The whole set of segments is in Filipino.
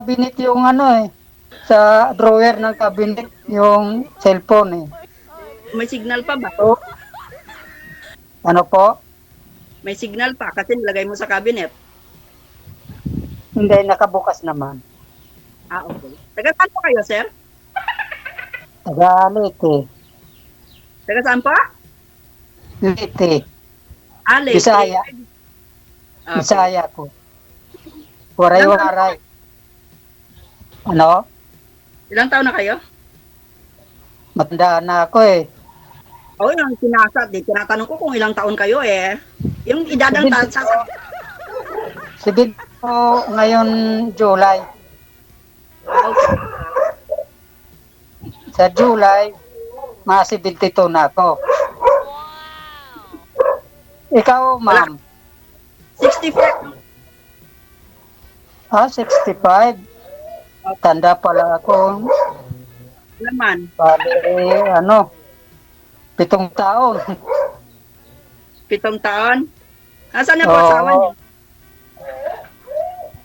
cabinet yung ano eh. Sa drawer ng cabinet yung cellphone eh. May signal pa ba? So, ano po? May signal pa kasi nilagay mo sa cabinet. Hindi, nakabukas naman. Ah, okay. Taga saan po kayo, sir? Taga Leyte. Taga saan po? Leyte. Ah, Leyte. Bisaya. Okay. Bisaya ko. Ilang taon, Waray-waray. Ano? ilang taon na kayo? Matanda na ako eh. Oo, yung sinasat. Tinatanong ko kung ilang taon kayo eh. Yung edad ng sa Sige po ngayon July. okay. Sa July, mga 72 na ako. Ikaw, Wala. ma'am? 64. 65. Tanda pala ako. Naman. Bale, ano, 7 taon. 7 taon. Nasaan na po asawa niyo?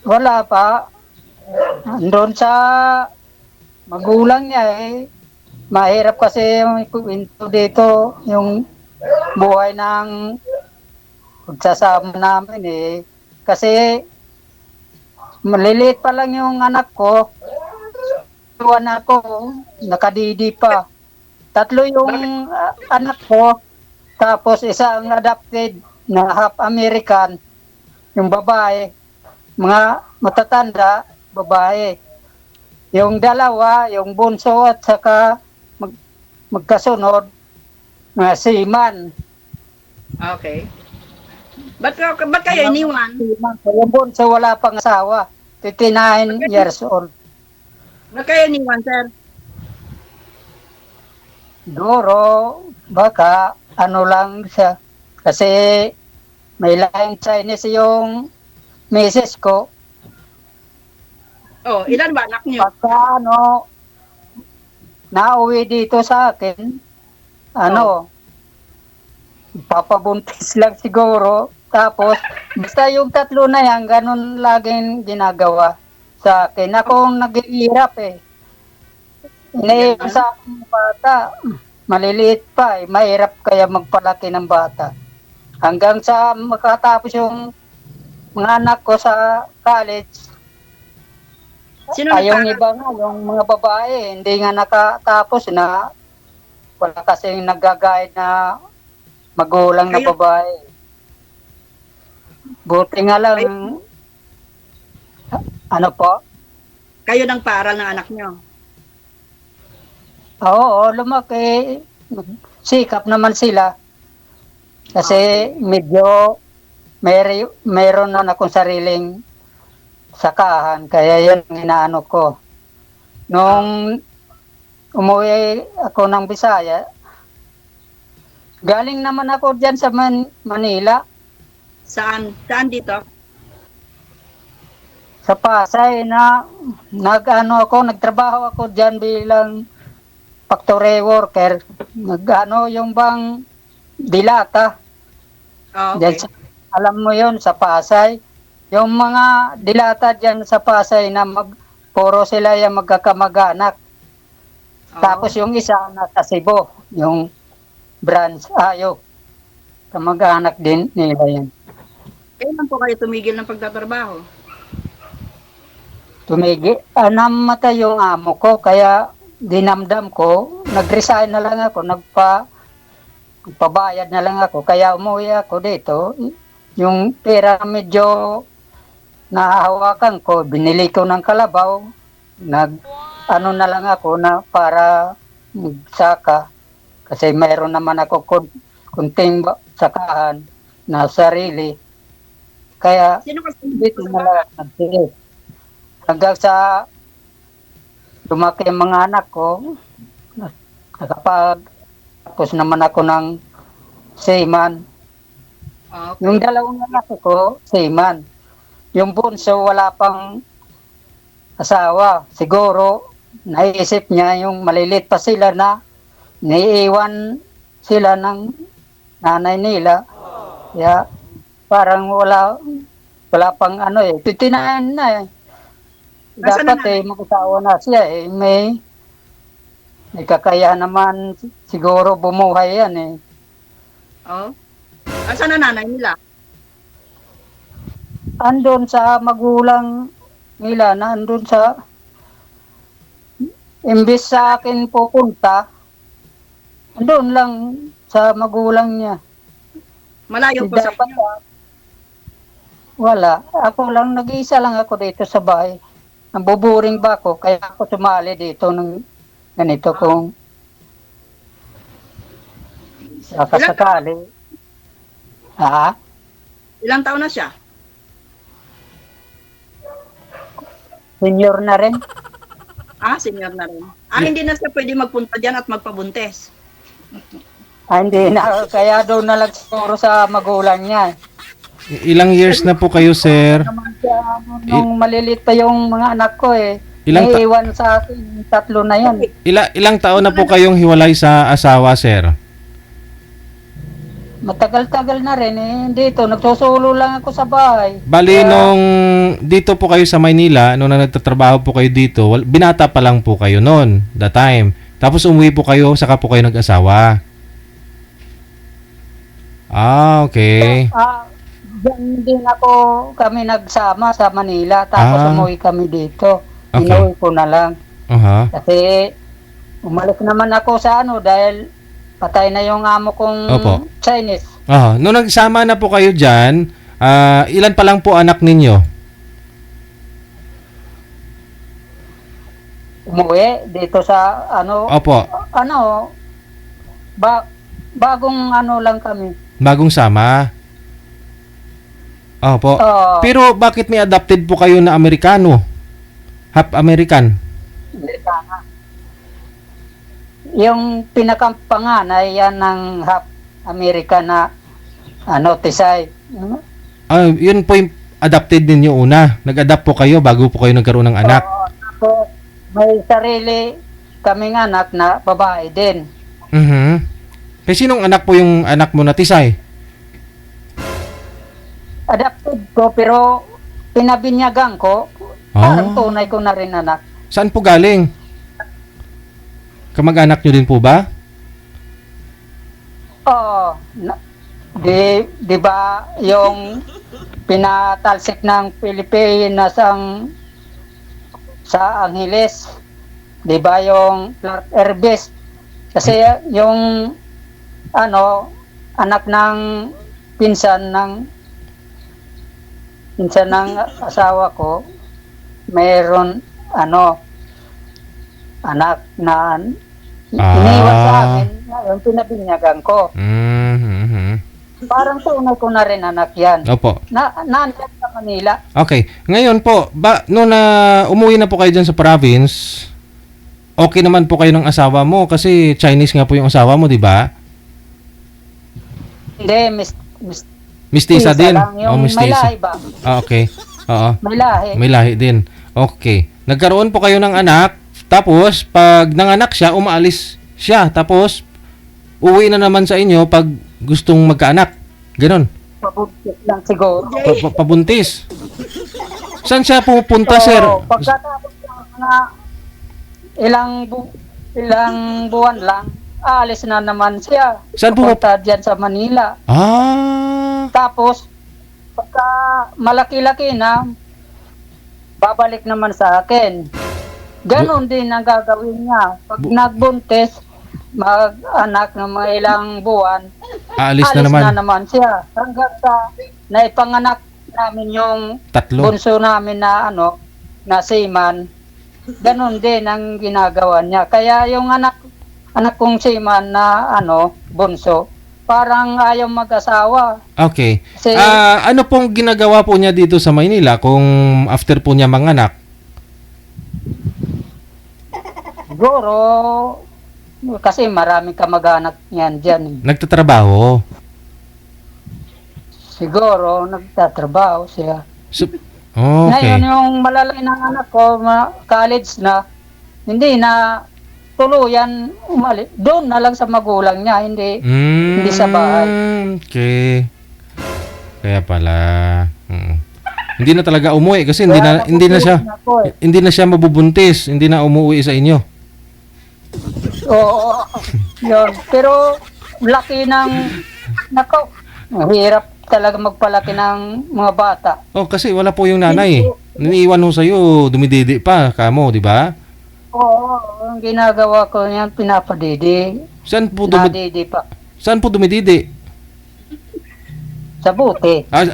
Wala pa. Andun sa magulang niya eh. Mahirap kasi yung kwento dito, yung buhay ng pagsasama namin eh. Kasi maliliit pa lang yung anak ko. Tuwan ako, nakadidi pa. 3 yung Bakit? anak ko. Tapos isang adopted na half American, yung babae. Mga matatanda, babae. Yung dalawa, yung bunso at saka magkasunod, mga seaman. Okay. Ba't kayo iniwan? Yung bunso wala pang asawa, 59 years old. Ba't kayo iniwan, sir? Siguro, baka ano lang siya. Kasi may lahing Chinese yung misis ko. Oh, ilan ba anak niyo? Pagka ano, nauwi dito sa akin, ano, papabuntis lang siguro. Tapos, basta yung 3 na yan, ganun laging ginagawa sa akin. Akong naghihirap eh. Iniiwan Ganun. sa akin ng bata. Maliliit pa eh. Mahirap kaya magpalaki ng bata. Hanggang sa makatapos yung mga anak ko sa college. Sino Ay, yung nagpaaral? iba nga, yung mga babae, hindi nga nakatapos na wala kasing nag-guide na magulang na Kayo, babae. Buti nga lang, kayo, ano po? kayo nang paaral ng anak niyo. Oo, lumaki. Sikap naman sila. Kasi Okay. medyo mayroon na akong sariling sakahan. Kaya yun ang inaano ko. Ah, Nung umuwi ako ng Bisaya, galing naman ako dyan sa Manila, saan? Saan dito? sa Pasay na nagtrabaho ako dyan bilang factory worker. Yung bang dilata. Ah, Dyan okay. alam mo yon sa Pasay. Yung mga dilata dyan sa Pasay na puro sila yung magkakamag-anak. Tapos Oh. yung isa nasa Cebu, yung branch, kamag-anak din nila yan. Kailan po kayo tumigil ng pagtatrabaho? Namatay yung amo ko, kaya dinamdam ko, nag-resign na lang ako, nagpabayad na lang ako, kaya umuwi ako dito. Yung pera medyo nahahawakan ko, binili ko ng kalabaw, ano na lang ako na para magsaka, kasi mayroon naman ako kunting sakahan na sarili, kaya Sino kasama mo dito sa na lang bahay? ako nagsili. Hanggang sa lumaki ang mga anak ko, nakapagtapos naman ako ng seaman. Ah, Yung okay. 2 anak ko, seaman. Yung bunso, wala pang asawa. Siguro, naisip niya yung malilit pa sila na naiiwan sila ng nanay nila. Kaya parang wala pang ano eh. 59 na eh. Nasaan na dapat mag-asawa na siya may kakayahan naman siguro bumuhay yan eh. Oh. Asan na nanay nila? Andun sa magulang nila, nandun sa, imbis sa akin pupunta, andun lang sa magulang niya. Malayo po sa Dapat inyo. wala. Ako lang, nag-iisa lang ako dito sa bahay. Nabuburing ba ako? Kaya ako sumali dito ng ganito kung sakasakali. Ha? Ilang taon na siya? Senior na rin. Senior na rin. Hindi na siya pwede magpunta dyan at magpabuntes. Hindi na, kaya daw na lang siguro sa magulang niya. Ilang years na po kayo, sir? Naman siya, nung malilit pa yung mga anak ko Ilang naiiwan sa akin, 3 na yan. Ilang taon na po kayong hiwalay sa asawa, sir? Matagal-tagal na rin dito, nagsusulo lang ako sa bahay. Bali, nung dito po kayo sa Maynila, nung nagtatrabaho po kayo dito, binata pa lang po kayo noon, that time. Tapos umuwi po kayo, saka po kayo nag-asawa. Okay. Diyan din kami nagsama sa Manila, tapos umuwi kami dito. Okay. Inuwi ko na lang. Aha. Kasi umalis naman ako sa dahil patay na yung amo kong Opo. Chinese. Aha. Nung nagsama na po kayo dyan, ilan pa lang po anak ninyo? Umuwi dito sa Opo. bagong lang kami. Bagong sama. Opo. Oo. Pero bakit may adopted po kayo na Amerikano? Half American? Amerikana. Yung pinakapanganay yan ng half American na Tisay. Yun po yung adopted ninyo una. Nag-adopt po kayo bago po kayo nagkaroon ng anak. Tapos may sarili kaming anak na babae din. Kasi sinong anak po yung anak mo na Tisay? Adopted ko pero pinabinyagan ko. Parang tunay ko na rin anak. Saan po galing? Kamag-anak nyo din po ba? Oo. Di ba yung pinatalsik ng Pilipinas sa Angeles? Di ba yung Clark Herbes? Kasi yung anak ng pinsan ng asawa ko, mayroon anak na iniwan sa amin, yung pinabinyagan ko. Parang tunay ko na rin anak yan. Opo. Nandyan sa Manila. Okay. Ngayon po, nung umuwi na po kayo dyan sa province, okay naman po kayo ng asawa mo kasi Chinese nga po yung asawa mo, di ba? Hindi, Mistisa din? lang, yung may mistisa. lahi ba? Okay. Oo. May lahi. May lahi din. Okay. Nagkaroon po kayo ng anak, tapos pag nanganak siya, umaalis siya. Tapos, uwi na naman sa inyo pag gustong magkaanak. Ganon. Pabuntis lang siguro. Pabuntis. Saan siya pupunta, sir? Pagkatapos ng mga ilang buwan lang, aalis na naman siya. Saan pupunta dyan sa Manila. Tapos, pagka malaki-laki na, babalik naman sa akin. Ganon din ang gagawin niya. Pag nagbuntis, mag-anak ng mga ilang buwan, Aalis na naman. siya. Hanggang sa naipanganak namin yung 3. bunso namin na na seaman. Ganon din ang ginagawa niya. Kaya yung anak kong seaman na bunso, parang ayaw mag-asawa. Okay. Kasi, Ano pong ginagawa po niya dito sa Maynila kung after po niya manganak? siguro, kasi maraming kamag-anak yan dyan. Nagtatrabaho. Siguro, nagtatrabaho siya. Okay. Ngayon, yung malalaki ng anak ko, college na, hindi na tuluyan umalis. Doon na lang sa magulang niya, hindi sa bahay. Okay. Kaya pala. Hindi na talaga umuwi kasi hindi na hindi na siya mabubuntis, hindi na umuwi sa inyo. Oo, yun. Pero laki ng, nako, hirap talaga magpalaki ng mga bata. Oh, kasi wala po yung nanay. Niniiwan ho sa'yo, dumididi pa, kamo, di ba? Oo, ang ginagawa ko yan, pinapadidi. Saan po, Nadidi pa. saan po dumididi? Sa buti. Ah,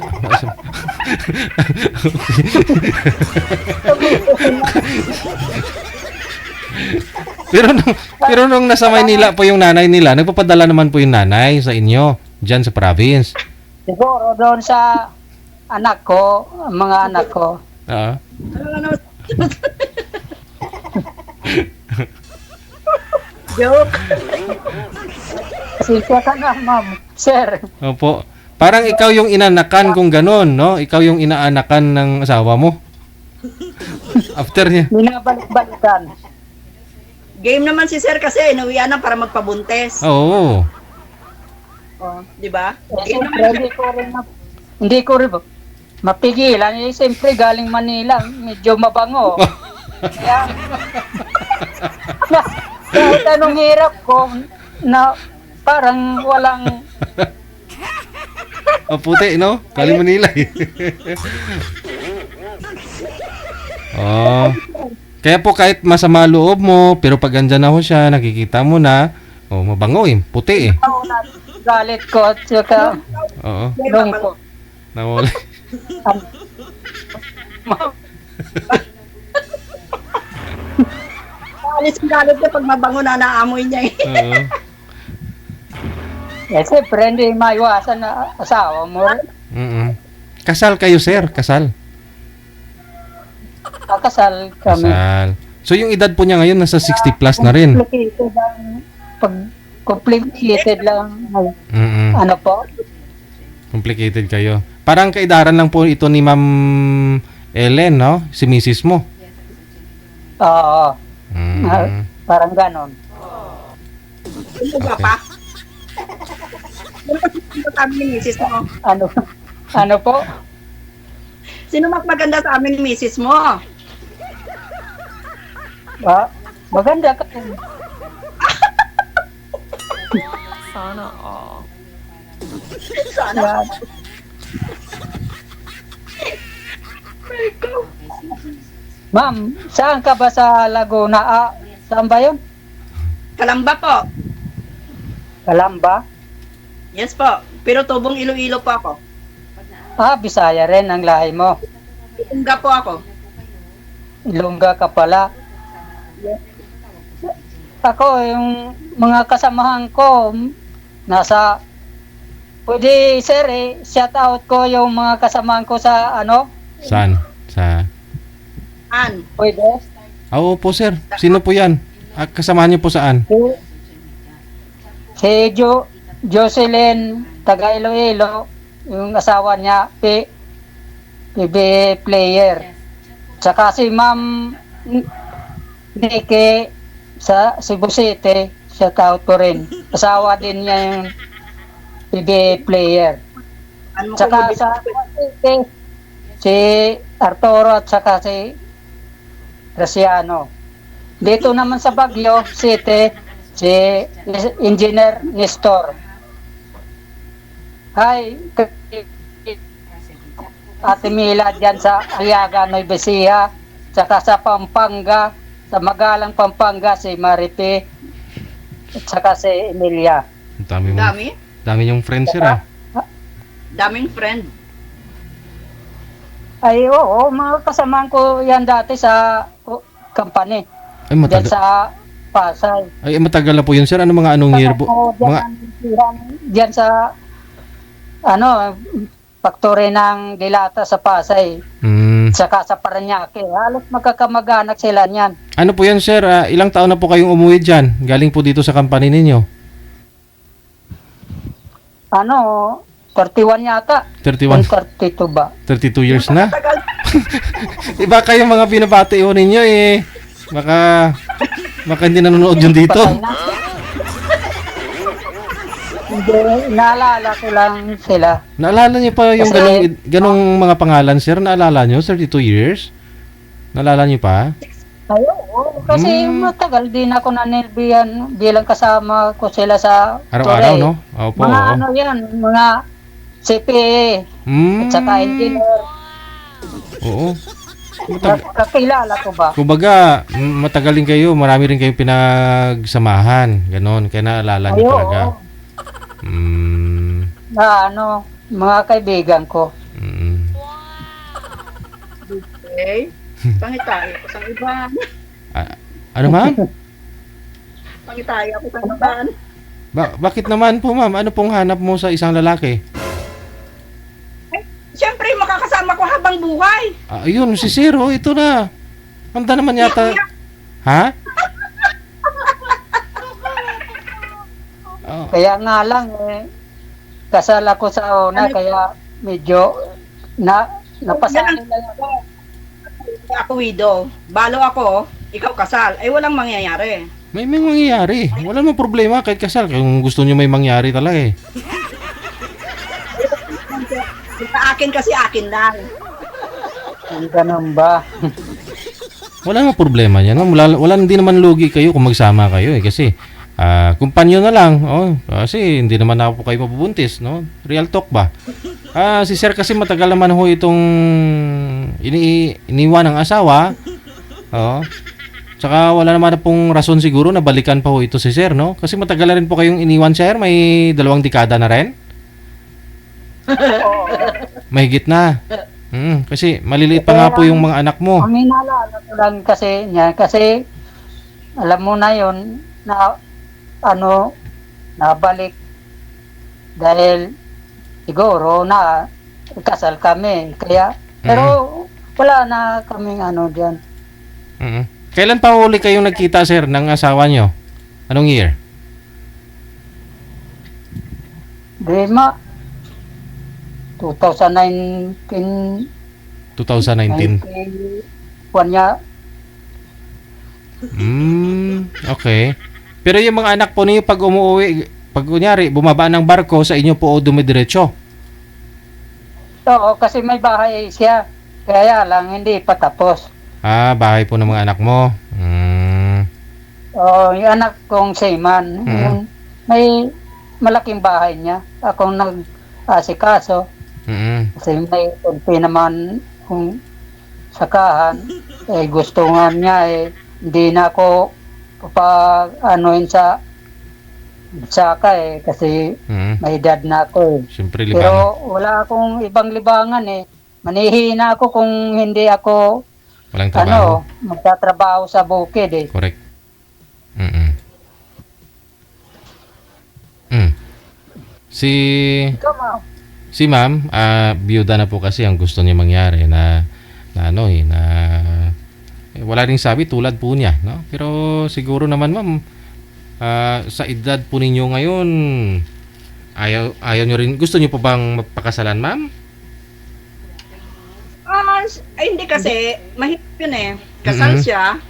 pero nung nasa Maynila po yung nanay nila, nagpapadala naman po yung nanay sa inyo, dyan sa province. Siguro doon sa anak ko, mga anak ko. Ah. Ano, joke. Sige ka na, ma'am. Sir. Opo. Parang ikaw yung inanakan kung ganun, no? Ikaw yung inaanakan ng asawa mo. After niya. Binabalik-balikan. Game naman si Sir kasi inuwian na para magpabuntes. Oo. Oh. Di ba? Eh, Game siyempre, naman. hindi ko rin mapigilan. Eh, siyempre, galing Manila, medyo mabango. Kaya, kahit anong hirap ko, na parang walang, O puti, no? Kali Manila eh. Oh. Kaya po kahit masama loob mo, pero pag andyan na ho siya, nakikita mo na, oh, mabango eh, puti eh. galit ko at saka Oo. lungkot. Nawala. Alis ang galit niya pag mabango na naamoy niya eh. Oo. Eh, siyempre, hindi maiwasan na asawa mo. Mm-mm. Kasal kayo, sir? Kasal? Kakasal kami. Kasal. So yung edad po niya ngayon nasa 60 plus na rin. Complicated lang. Pag complicated lang. Mm-mm. Ano po? Complicated kayo. Parang kaidaran lang po ito ni Ma'am Ellen, no? Si Mrs. mo. Oo. Mm. Parang ganon. Ano ba pa? Ano ba sa amin ni misis mo? Ano? Ano po? Sino mas maganda sa amin ni misis mo? Maganda ka. Sana. Yan. Ma'am, saan ka ba sa Laguna? Saan ba yun? Kalamba po. Kalamba? Yes po. Pero tubong Iloilo po ako. Bisaya rin ang lahi mo. Ilongga po ako. Ilongga ka pala. Ako, yung mga kasamahan ko, nasa... Pwede, sir, shout out ko yung mga kasamahan ko sa ano? Saan? Sa... An. Pwede? Oo po, sir. Sino po yan? Kasama niyo po saan? Si Jocelyn, taga Iloilo, yung asawa niya, PB player. Tsaka si Ma'am Nike sa Cebu City, shout out ko rin. Asawa din niya yung PB player. Ano Tsaka sa City, si Arturo at tsaka si Graciano. Dito naman sa Baguio City, si Engineer Nestor. Hi, Ate Mila dyan sa Aliaga, Nueva Ecija, tsaka sa Pampanga, sa Magalang Pampanga, si Maripe, at tsaka si Emilia. Ang dami mo. Dami? Yung friends, sir, ah. Daming friend. Ay, oo, mga kasamahan ko yan dati sa company. Ay, Dyan matagal. sa Pasay. Ay, matagal na po yun, sir. Ano mga anong year po? Mga... Diyan sa ano, factory ng Dilata sa Pasay, saka sa Parañaque. Halos magkakamag-anak sila niyan. Ano po yan, sir? Ilang taon na po kayong umuwi dyan? Galing po dito sa company ninyo? Ano, 31 yata. 31. 32 ba? 32 years na? Tagal. Iba kayo mga binabati ho ninyo eh. Baka hindi nanonood yun dito. Patay na. Hindi, naalala ko lang sila. Naalala niyo pa yung Kasi- ganong mga pangalan, sir? Naalala niyo? 32 years? Naalala niyo pa? Ay, oo, kasi Hmm. matagal din ako nanilbihan bilang kasama ko sila sa Araw-araw, Torre. no? Opo. Mga Oo. ano yan, mga CPA Mm. at saka engineer. Oo. Kakilala ko ba? Kumbaga, matagal din kayo, marami rin kayong pinagsamahan. Ganon, kaya naalala niyo Ay, oo. talaga. Mm. Na ano, mga kaibigan ko. Mm. Okay. Pangitayo ko sa iba. Ano, ma'am? Pangitayo ko sa iba. Bakit naman po, ma'am? Ano pong hanap mo sa isang lalaki? Siyempre, makakasama ko habang buhay. Ayun, si Zero, ito na. Handa naman yata. Ha? Oh, Kaya nga lang kasal ako sa una, kaya medyo napasanay lang ako. Ako widow. Balo ako, ikaw kasal. Ay, walang mangyayari. may mangyayari. Wala namang problema kahit kasal. Kung gusto niyo may mangyari talaga eh. Sa akin kasi akin lang. Ang ganun ba? Wala namang problema yan. No? Wala hindi naman lugi kayo kung magsama kayo eh. Kasi kumpanyo na lang. Oh, kasi hindi naman ako po kayo mabubuntis. No? Real talk ba? Si Sir kasi matagal naman ho itong iniwan ng asawa. Oh. Tsaka wala naman na pong rason siguro na balikan pa ho ito si Sir, no? Kasi matagal na rin po kayong iniwan, Sir. May 2 dekada na rin. Mahigit na. Kasi maliliit pa nga po yung mga anak mo. Ang inaalala ko lang kasi niya, kasi alam mo na yon na ano, nabalik dahil siguro na kasal kami. Kaya, pero wala na kaming ano dyan. Mm. Kailan pa huli kayong nagkita, Sir, ng asawa nyo? Anong year? Di ma, 2019, 2019. 91 niya, Okay. Pero yung mga anak po niyo pag umuwi, pag kunyari, bumaba ng barko, sa inyo po o dumidiretso? oo, kasi may bahay siya. Kaya lang, hindi pa tapos. Bahay po ng mga anak mo. Oo, yung anak kong seaman, yung may malaking bahay niya. Akong nag-asikaso. Kasi may kunti naman kung sakahan. Gusto nga niya hindi na ako pag anuin sa saka kasi may edad na ako Siyempre, Pero libangan. wala akong ibang libangan Manihina ako kung hindi ako Walang trabaho. magtatrabaho sa bukid Correct. Si Ikaw, ma'am. si ma'am, biyuda na po kasi ang gusto niya mangyari na wala ring sabi tulad po niya, no? Pero siguro naman, ma'am, sa edad po ninyo ngayon, ayaw nyo rin, gusto nyo po bang magpakasalan, ma'am? Ay, hindi kasi, mahirap yun Kasal siya.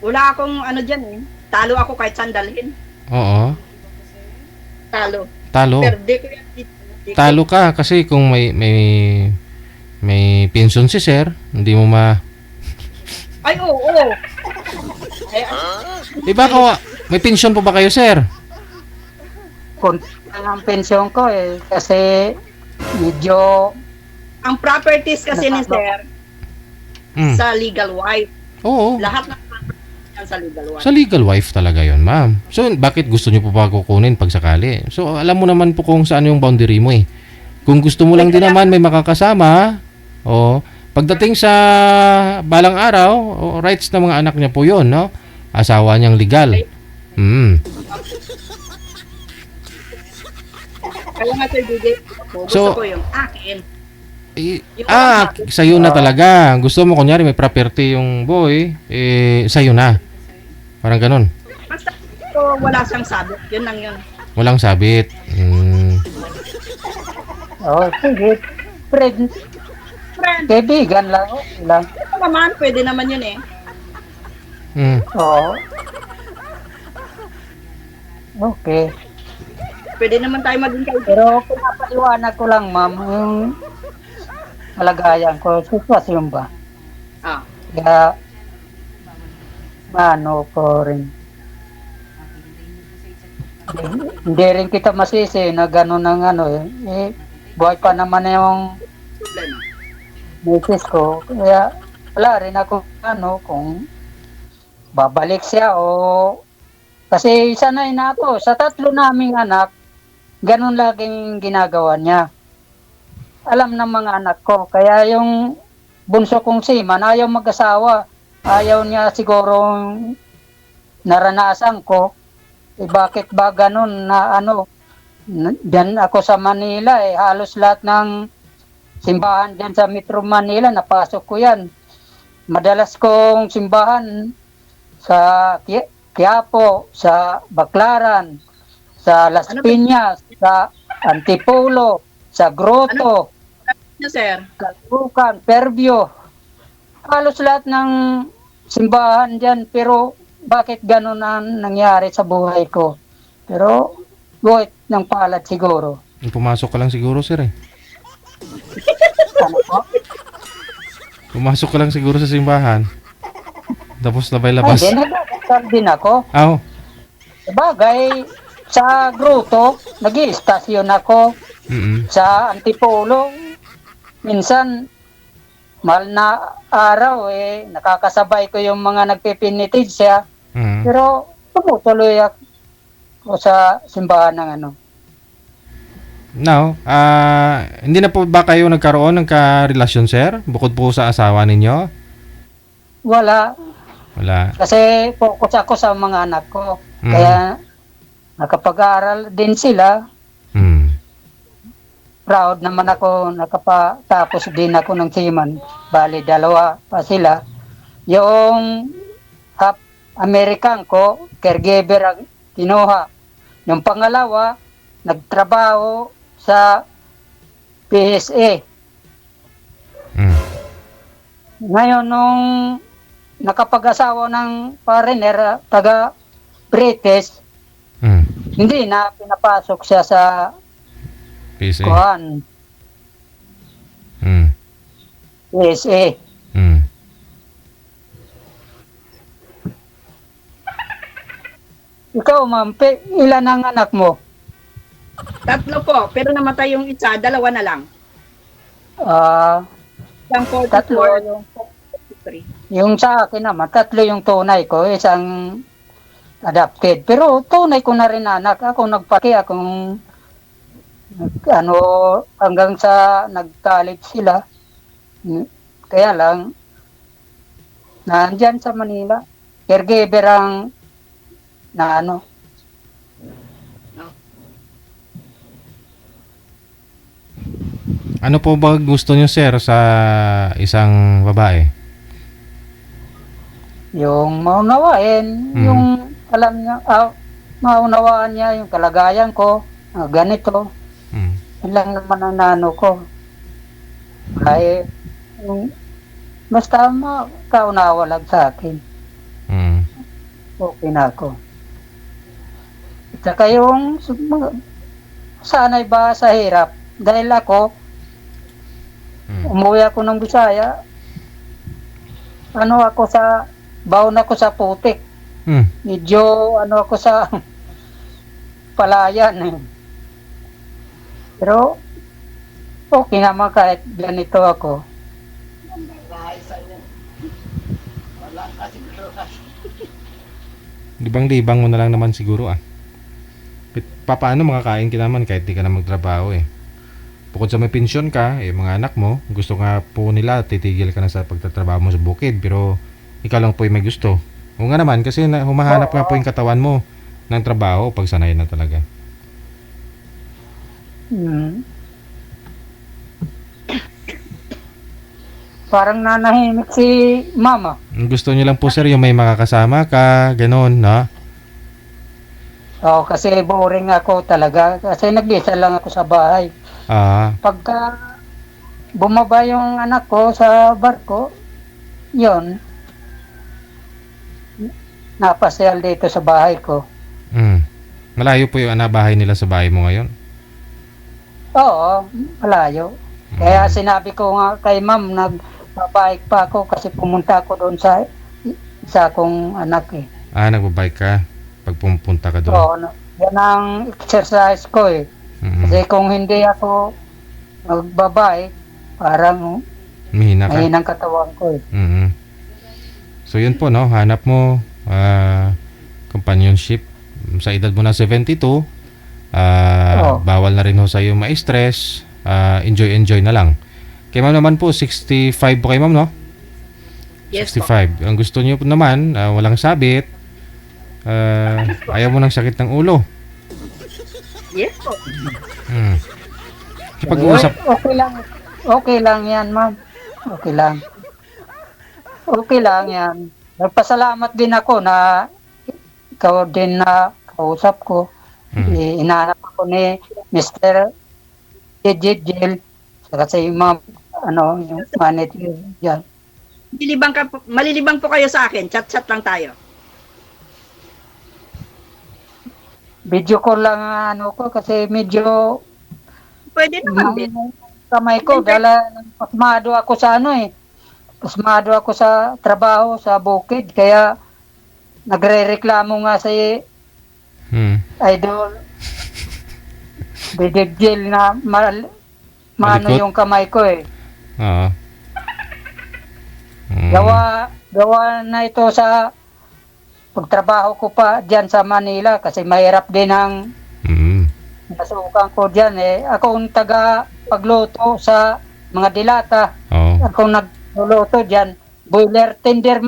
Wala akong ano dyan Talo ako kahit sandalhin. Oo. Talo. Talo. Pero di ko yan. Talo ka kasi kung may pensyon si sir, hindi mo Ay, oo. Ay, baka may pensyon po ba kayo, sir? Kunti lang ang pensyon ko kasi medyo ang properties kasi ni Sir sa legal wife. Oo. Lahat ng properties yan sa legal wife. Sa legal wife talaga yon, ma'am. So, bakit gusto niyo po pa kukunin pag sakali? So, alam mo naman po kung saan yung boundary mo Kung gusto mo lang din naman may makakasama, pagdating sa balang araw, rights ng mga anak niya po yun, no? Asawa niyang legal. Kaya nga Sir DJ, gusto ko yung akin. Sa'yo na talaga. Gusto mo, kunyari, may property yung boy, sa'yo na. Parang ganun. Basta wala siyang sabit. Yun lang yun. Walang sabit. sige. Friend. Kaibigan lang. Ito naman, pwede naman yun Oo. Okay. pwede naman tayo maging kaibigan. Pero pinapaliwanag ko lang, ma'am, yung kalagayan ko, sitwasyon ba? Ah, Kaya, ano ko rin. Hindi rin kita masisi na gano'n ng ano eh. Buhay pa naman yung problema. misis ko. Kaya, wala rin ako ano kung babalik siya o kasi sanay na ako. Sa 3 naming anak, ganun laging ginagawa niya. Alam ng mga anak ko. Kaya yung bunso kong Seaman, ayaw mag-asawa. Ayaw niya siguro naranasan ko. Bakit ba ganun na ano? Diyan ako sa Manila halos lahat ng simbahan diyan sa Metro Manila, napasok ko yan. Madalas kong simbahan sa Quiapo, sa Baclaran, sa Las Piñas, sa Antipolo, sa Grotto, Sir? Caloocan, Fairview. Halos lahat ng simbahan dyan, pero bakit ganun ang nangyari sa buhay ko? Pero buhay ng palad siguro. Pumasok ka lang siguro, sir, eh. Ano po? Pumasok ka lang siguro sa simbahan. Tapos Ay, labay-labas. nag-aaral din ako. Ah, oh. Sabagay, sa Grotto, nag-i-istasyon ako. Mm-mm. Sa Antipolo, minsan, mahal na araw nakakasabay ko yung mga nagpipinitid siya. Mm. Pero tumutuloy ako sa simbahan ng ano. Now, hindi na po ba kayo nagkaroon ng karelasyon, sir? Bukod po sa asawa ninyo? Wala. Wala. Kasi focus ako sa mga anak ko. Mm. Kaya nakapag-aaral din sila. Mm. Proud naman ako, nakapatapos din ako ng Seaman. Bali, 2 pa sila. Yung half American ko, caregiver ang kinuha. Yung pangalawa, nagtrabaho sa PSA. Mm. Ngayon, nung nakapag-asawa ng foreigner, taga British, Mm. hindi na pinapasok siya sa PSA. kuhan, Mm. PSA. Mm. Ikaw, ma'am, ilan ang anak mo? 3 po, pero namatay yung isa, 2 na lang. Isang 3 44, yung, 43. yung sa akin naman, 3 yung tunay ko, isang adopted. Pero tunay ko na rin anak. Ako nagpaki, akong ano, hanggang sa nag-college sila. Kaya lang, nandyan sa Manila, caregiver ang na ano. Ano po ba gusto nyo, sir, sa isang babae? Yung maunawain, yung alam niya, maunawaan niya yung kalagayan ko, ganito. Mm. Yun lang naman ang nano ko. Ay, basta makaunawa lang sa akin. Mm. Okay na ako. At saka yung sanay ba sa hirap? Dahil ako, umuwi ako ng Bisaya, baon ako sa putik. Mm. Medyo ako sa palayan. Pero, okay naman kahit ganito ako. Libang-libang mo na lang naman siguro, ah. Paano makakain ka naman kahit di ka na magtrabaho, eh. Bukod sa may pensyon ka, mga anak mo, gusto nga po nila, titigil ka na sa pagtatrabaho mo sa bukid, pero ikaw lang po yung may gusto. O nga naman, kasi humahanap nga po yung katawan mo ng trabaho pag sanay na talaga. Parang nanahimik si mama. Ang gusto niyo lang po, sir, yung may makakasama ka, ganon, no? Kasi boring ako talaga. Kasi nag-isa lang ako sa bahay. Pagka bumaba yung anak ko sa barko, yun, napasyal dito sa bahay ko. Mm. Malayo po yung bahay nila sa bahay mo ngayon. Oo, malayo. Kaya sinabi ko nga kay ma'am, nagbabike pa ako kasi pumunta ako doon sa akong anak eh. Nagbabike ka pag pumunta ka doon. Oo, yan ang exercise ko eh. Mm. Kasi kung hindi ako magbabike, parang Mahina ka. mahinang katawan ko eh. Mhm. So yun po, no, hanap mo companionship sa edad mo na 72. Bawal na rin ho sa'yo ma-stress. Enjoy na lang. Kay ma'am naman po, 65 po kay ma'am, no? Yes po. 65. Ang gusto niyo po naman, walang sabit. Ayaw mo ng sakit ng ulo. Yes po. Hmm. Kapag-uusap, Okay lang yan, ma'am. Okay lang. Okay lang yan. Nagpasalamat din ako na ikaw din na kausap ko. Inahanap ako ni Mr. Jill kasi yung mga yung manager dyan. Malilibang po kayo sa akin. Chat-chat lang tayo. Video call lang ang ko kasi medyo Pwede naman din. kamay ko pasmado ako sa pasmado ako sa trabaho sa bukid kaya nagrereklamo nga sa idol Jill na mano Malikot? yung kamay ko eh. oo. Gawa na ito sa pagtrabaho ko pa diyan sa Manila kasi mahirap din ang nasukan ko diyan eh. Ako ang taga pagluto sa mga dilata. Oo. Ako nagluluto diyan. Boiler tender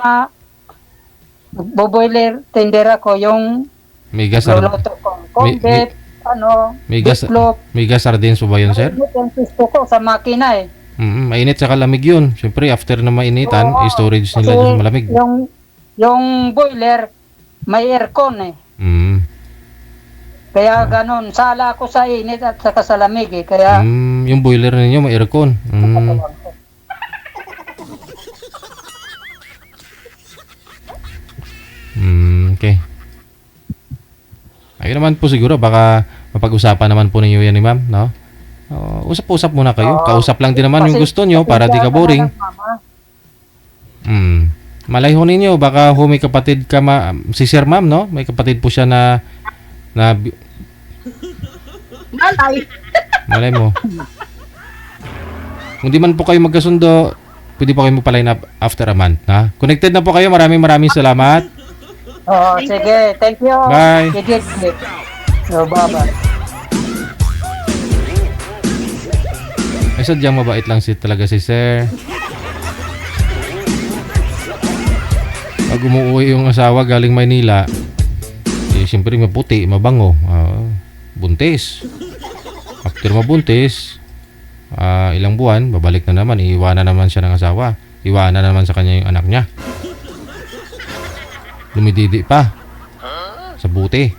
ako yung May gas luluto ko. May- Kung may gas bitlop. may gas sardines po ba yun, sir? Yung gusto ko sa makina eh. Mainit sa kalamig yun. Siyempre, after na mainitan, Oo, storage nila kasi dyan malamig. Yung boiler may aircon eh. Kaya ganon, sala ako sa init at saka sa lamig eh. Kaya Yung boiler ninyo may aircon. Okay. Ayun naman po siguro, baka mapag-usapan naman po ninyo yan ni ma'am, no? Usap-usap muna kayo. Oo. Kausap lang din naman yung Kasi- gusto nyo para di ka boring. Malay ho ninyo, baka may kapatid ka si Sir Ma'am, no? May kapatid po siya na Malay. malay mo. Kung di man po kayo magkasundo, pwede po kayo magpa-line up after a month, na? Connected na po kayo. Maraming salamat. Oo, sige. Thank you. Bye. Sige. Bye-bye. Ay, sadyang mabait lang talaga si Sir. Pag umuwi yung asawa galing Maynila, siyempre maputi, mabango, buntis. After mabuntis, ilang buwan, babalik na naman, iiwanan naman siya ng asawa. Iwanan naman sa kanya yung anak niya. Lumididi pa sa buti.